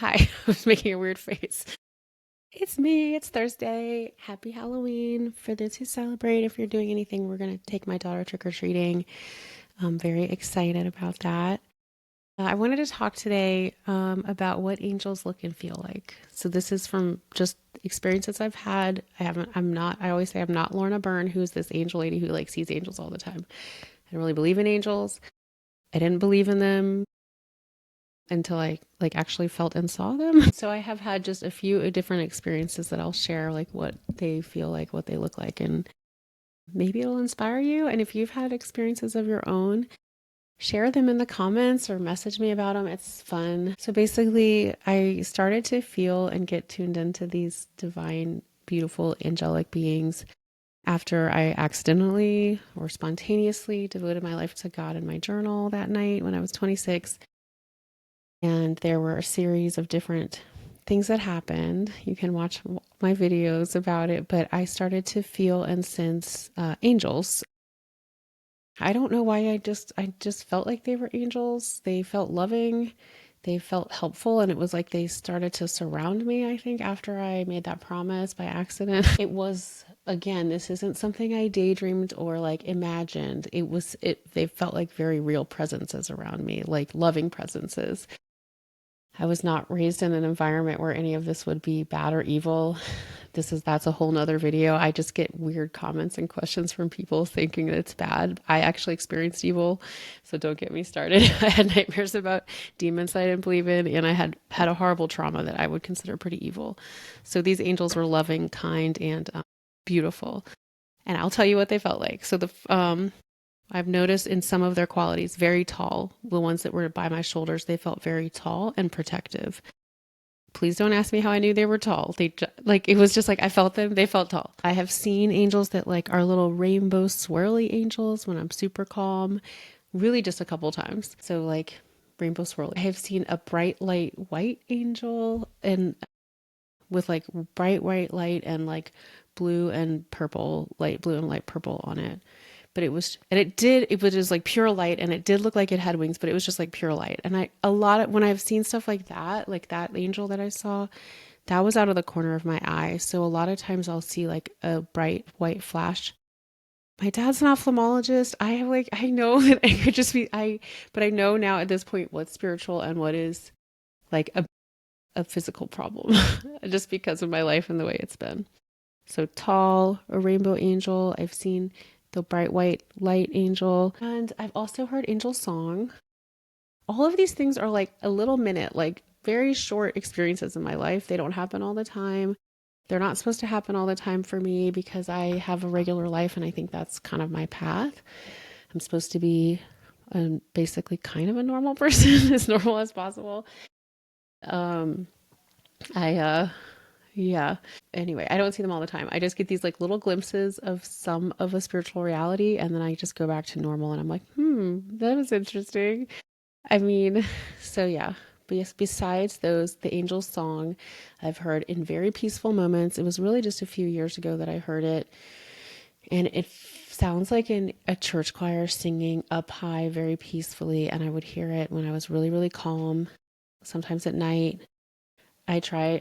Hi, I was making a weird face. It's me. It's Thursday. Happy Halloween for those who celebrate. If you're doing anything, we're going to take my daughter trick-or-treating. I'm very excited about that. I wanted to talk today about what angels look and feel like. So this is from just experiences I've had. I always say I'm not Lorna Byrne, who's this angel lady who like sees angels all the time. I don't really believe in angels. I didn't believe in them until I like actually felt and saw them. So I have had just a few different experiences that I'll share, like what they feel like, what they look like, and maybe it'll inspire you. And if you've had experiences of your own, share them in the comments or message me about them. It's fun. So basically, I started to feel and get tuned into these divine, beautiful, angelic beings after I accidentally or spontaneously devoted my life to God in my journal that night when I was 26. And there were a series of different things that happened. You can watch my videos about it, but I started to feel and sense angels. I don't know why I just felt like they were angels. They felt loving, they felt helpful, and it was like they started to surround me, I think, after I made that promise by accident. It was again, this isn't something I daydreamed or like imagined. They felt like very real presences around me, like loving presences. I was not raised in an environment where any of this would be bad or evil. That's a whole nother video. I just get weird comments and questions from people thinking that it's bad. I actually experienced evil, so don't get me started. I had nightmares about demons that I didn't believe in, and I had a horrible trauma that I would consider pretty evil. So these angels were loving, kind, and beautiful. And I'll tell you what they felt like. I've noticed in some of their qualities, very tall. The ones that were by my shoulders, they felt very tall and protective. Please don't ask me how I knew they were tall. Like it was just like I felt them, they felt tall. I have seen angels that like are little rainbow swirly angels when I'm super calm, really just a couple times. So like rainbow swirly. I have seen a bright light white angel and with like bright white light and like blue and purple, light blue and light purple on it. But it was just like pure light and it did look like it had wings, but it was just like pure light. And when I've seen stuff like that angel that I saw, that was out of the corner of my eye. So a lot of times I'll see like a bright white flash. My dad's an ophthalmologist. I know that I could just but I know now at this point what's spiritual and what is like a physical problem just because of my life and the way it's been. So tall, a rainbow angel. I've seen the bright white light angel. And I've also heard angel song. All of these things are like a little minute, like very short experiences in my life. They don't happen all the time. They're not supposed to happen all the time for me because I have a regular life and I think that's kind of my path. I'm supposed to be basically kind of a normal person, as normal as possible. Um, I Yeah. Anyway, I don't see them all the time. I just get these like little glimpses of some of a spiritual reality, and then I just go back to normal, and I'm like, that was interesting. I mean, so yeah. But yes, besides those, the Angels song I've heard in very peaceful moments. It was really just a few years ago that I heard it, and it sounds like in a church choir singing up high very peacefully, and I would hear it when I was really, really calm, sometimes at night. I try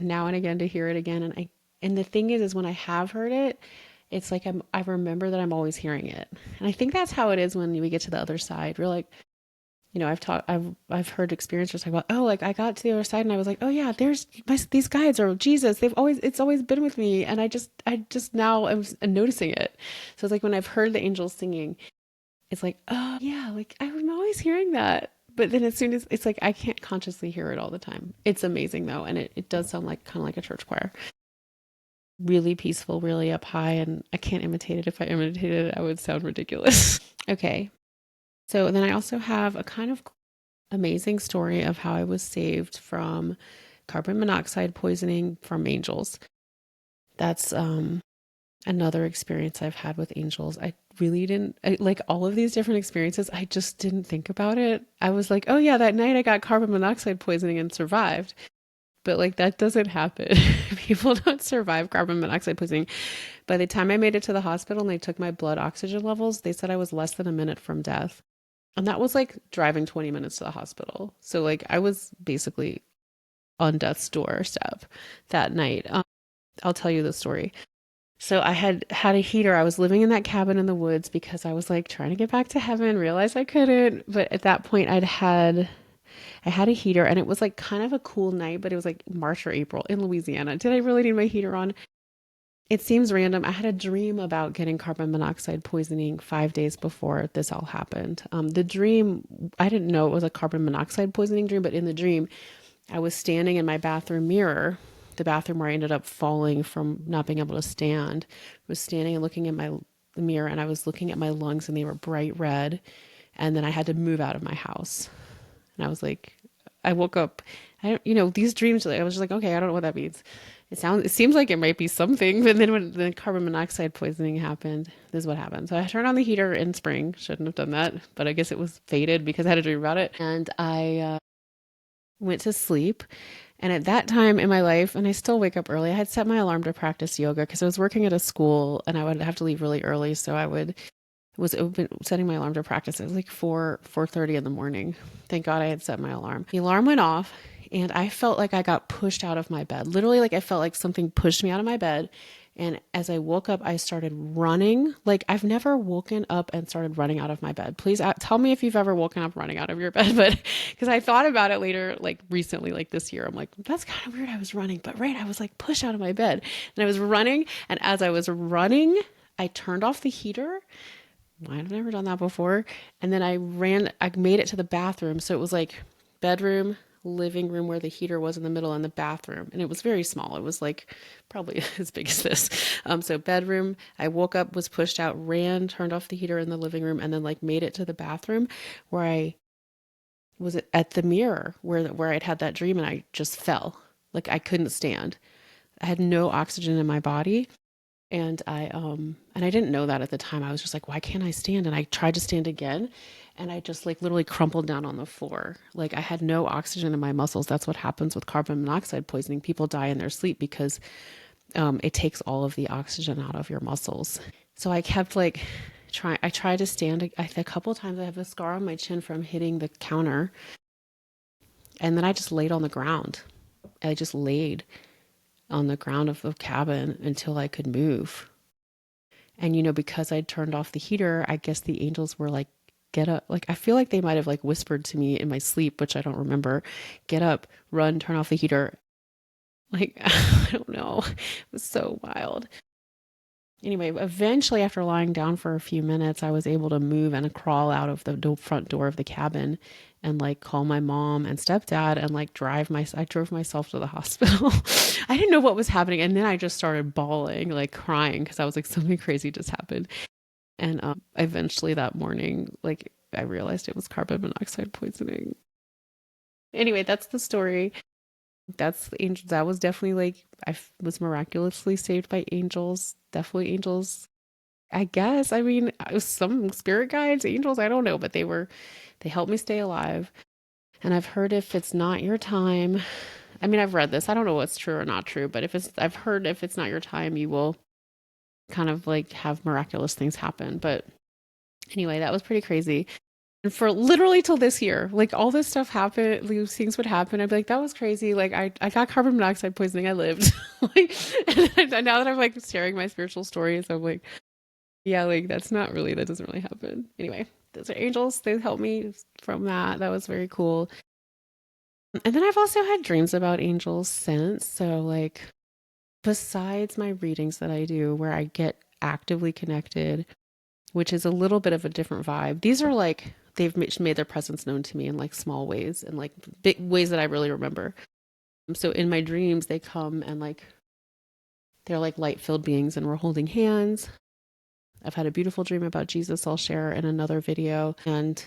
now and again to hear it again, and the thing is when I have heard it, it's like I remember that I'm always hearing it, and I think that's how it is when we get to the other side. We're like, I've heard experiencers talk about, oh, like I got to the other side and I was like, oh yeah, these guides or Jesus, it's always been with me, and I just now am noticing it. So it's like when I've heard the angels singing, it's like, oh yeah, like I'm always hearing that. But then as soon as it's like I can't consciously hear it all the time. It's amazing though, and it does sound like kind of like a church choir. Really peaceful, really up high, and I can't imitate it. If I imitated it, I would sound ridiculous. Okay. So then I also have a kind of amazing story of how I was saved from carbon monoxide poisoning from angels. That's another experience I've had with angels. I really didn't like all of these different experiences. I just didn't think about it. I was like, oh yeah, that night I got carbon monoxide poisoning and survived. But like that doesn't happen. People don't survive carbon monoxide poisoning. By the time I made it to the hospital and they took my blood oxygen levels, they said I was less than a minute from death. And that was like driving 20 minutes to the hospital. So like I was basically on death's doorstep that night. I'll tell you the story. So I had a heater. I was living in that cabin in the woods because I was like trying to get back to heaven, realized I couldn't. But at that point I had a heater and it was like kind of a cool night, but it was like March or April in Louisiana. Did I really need my heater on? It seems random. I had a dream about getting carbon monoxide poisoning 5 days before this all happened. The dream, I didn't know it was a carbon monoxide poisoning dream, but in the dream, I was standing in my bathroom mirror, the bathroom where I ended up falling from not being able to stand. I was standing and looking in my mirror, and I was looking at my lungs, and they were bright red. And then I had to move out of my house. And I was like, I woke up. I don't, these dreams. I was just like, okay, I don't know what that means. It seems like it might be something, but then when the carbon monoxide poisoning happened, this is what happened. So I turned on the heater in spring. Shouldn't have done that, but I guess it was fated because I had a dream about it. And I went to sleep. And at that time in my life, and I still wake up early, I had set my alarm to practice yoga because I was working at a school and I would have to leave really early. So I was open setting my alarm to practice. It was like 4:30 in the morning. Thank God I had set my alarm. The alarm went off and I felt like I got pushed out of my bed. Literally, like I felt like something pushed me out of my bed. And as I woke up, I started running. Like I've never woken up and started running out of my bed. Please tell me if you've ever woken up running out of your bed. But because I thought about it later, like recently, like this year, I'm like, that's kind of weird. I was running, but right, I was like pushed out of my bed and I was running. And as I was running, I turned off the heater. I've never done that before. And then I made it to the bathroom. So it was like bedroom, living room where the heater was in the middle, and the bathroom. And it was very small. It was like probably as big as this. So bedroom, I woke up, was pushed out, ran, turned off the heater in the living room, and then like made it to the bathroom where I was at the mirror where I'd had that dream and I just fell. Like I couldn't stand. I had no oxygen in my body. And I didn't know that at the time. I was just like, why can't I stand? And I tried to stand again and I just like literally crumpled down on the floor. Like I had no oxygen in my muscles. That's what happens with carbon monoxide poisoning. People die in their sleep because it takes all of the oxygen out of your muscles. So I kept like I tried to stand a couple of times. I have a scar on my chin from hitting the counter. And then I just laid on the ground. I just laid on the ground of the cabin until I could move. And, because I'd turned off the heater, I guess the angels were like, get up. Like, I feel like they might have like whispered to me in my sleep, which I don't remember. Get up, run, turn off the heater. Like, I don't know. It was so wild. Anyway, eventually, after lying down for a few minutes, I was able to move and crawl out of the front door of the cabin and like call my mom and stepdad and like I drove myself to the hospital. I didn't know what was happening. And then I just started bawling, like crying because I was like, something crazy just happened. And eventually that morning, like I realized it was carbon monoxide poisoning. Anyway, that's the story. That's the angel. That was definitely like was miraculously saved by angels. Definitely angels. I guess. I mean, some spirit guides, angels. I don't know, but they helped me stay alive. And I've heard if it's not your time. I mean, I've read this. I don't know what's true or not true, but I've heard if it's not your time, you will kind of like have miraculous things happen. But anyway, that was pretty crazy. And for literally till this year, like all this stuff happened, these things would happen. I'd be like, that was crazy. Like I got carbon monoxide poisoning. I lived. Like, and now that I'm like sharing my spiritual stories, I'm like, yeah, like that doesn't really happen. Anyway, those are angels. They helped me from that. That was very cool. And then I've also had dreams about angels since. So like besides my readings that I do where I get actively connected, which is a little bit of a different vibe. These are like they've made their presence known to me in like small ways and like big ways that I really remember. So in my dreams, they come and like they're like light-filled beings and we're holding hands. I've had a beautiful dream about Jesus I'll share in another video. And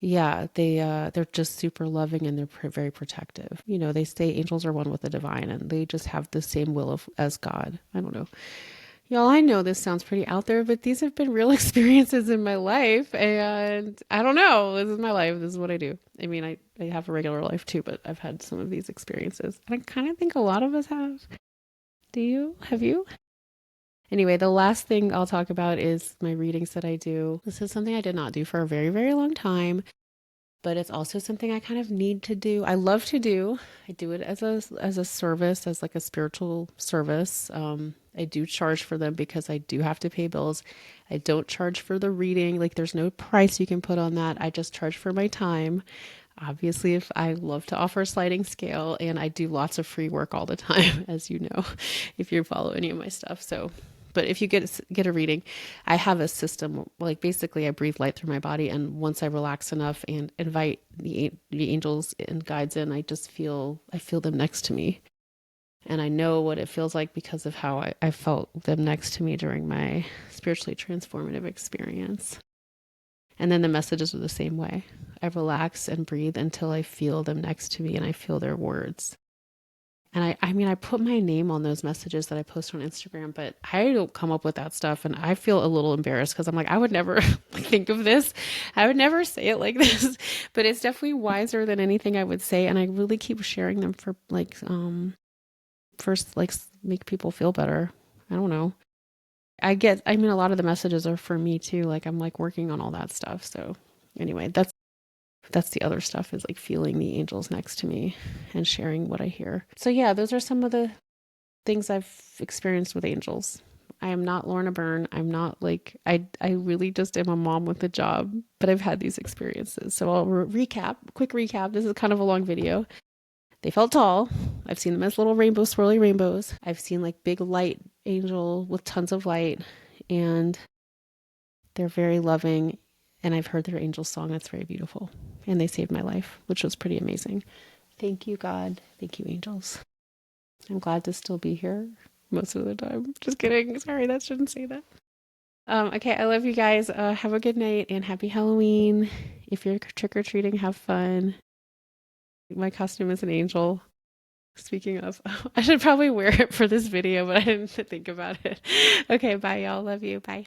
yeah, they're just super loving and they're very protective. They say angels are one with the divine and they just have the same will as God. I don't know. Y'all, I know this sounds pretty out there, but these have been real experiences in my life. And I don't know. This is my life. This is what I do. I mean, I have a regular life too, but I've had some of these experiences. And I kind of think a lot of us have. Do you? Have you? Anyway, the last thing I'll talk about is my readings that I do. This is something I did not do for a very, very long time. but it's also something I kind of need to do. I love to do. I do it as a service, as like a spiritual service. I do charge for them because I do have to pay bills. I don't charge for the reading. Like there's no price you can put on that. I just charge for my time. Obviously, if I love to offer a sliding scale, and I do lots of free work all the time, as you know, if you follow any of my stuff. So, but if you get a reading, I have a system. Like basically, I breathe light through my body, and once I relax enough and invite the angels and guides in, I feel them next to me, and I know what it feels like because of how I felt them next to me during my spiritually transformative experience. And then the messages are the same way. I relax and breathe until I feel them next to me and I feel their words. And I mean, I put my name on those messages that I post on Instagram, but I don't come up with that stuff. And I feel a little embarrassed because I'm like, I would never think of this. I would never say it like this, but it's definitely wiser than anything I would say. And I really keep sharing them for like, first, like make people feel better. I don't know. I mean, a lot of the messages are for me too. Like I'm like working on all that stuff. So anyway, that's the other stuff is like feeling the angels next to me and sharing what I hear. So yeah, those are some of the things I've experienced with angels. I am not Lorna Byrne. I'm not like, I really just am a mom with a job, but I've had these experiences. So I'll quick recap. This is kind of a long video. They felt tall. I've seen them as little rainbow, swirly rainbows. I've seen like big light angel with tons of light, and they're very loving. And I've heard their angel song. That's very beautiful. And they saved my life, which was pretty amazing. Thank you, God. Thank you, angels. I'm glad to still be here most of the time. Just kidding. Sorry, that shouldn't say that. Okay, I love you guys. Have a good night and happy Halloween. If you're trick-or-treating, have fun. My costume is an angel. Speaking of, I should probably wear it for this video, but I didn't think about it. Okay, bye, y'all. Love you. Bye.